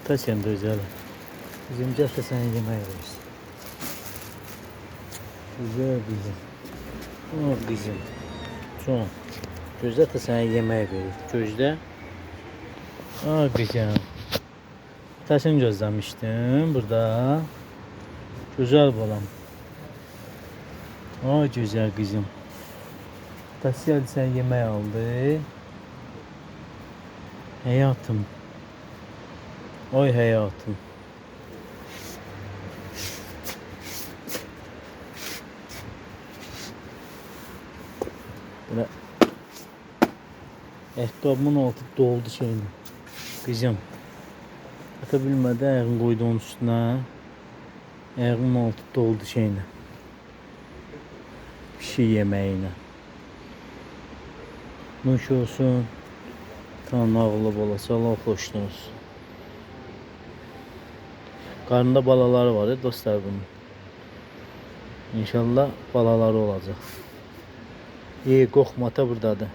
Ta sen de özel. Bizim cahta sana yemeği versin. Güzel bizim. O bizim. Son. Gözde de sana yemeği verir. Gözde. Aa güzel. Taşın gözlemiştim burada. Güzel balam. Aa güzel kızım. Taşı sen yemeği aldı. Hayatım. Oy hayatım. Böyle ayakkabımın altı doldu şeyini. Kızım. Ata bilmedi ayağını koydu onun üstüne. Ayağımın altı doldu şeyini. Bir şey yemeğine. Nuş olsun. Tam ağlı balası Allah hoşlanır. Karnında balaları var ya dostlar bunun. İnşallah balaları olacak. İyi kokmata buradadır.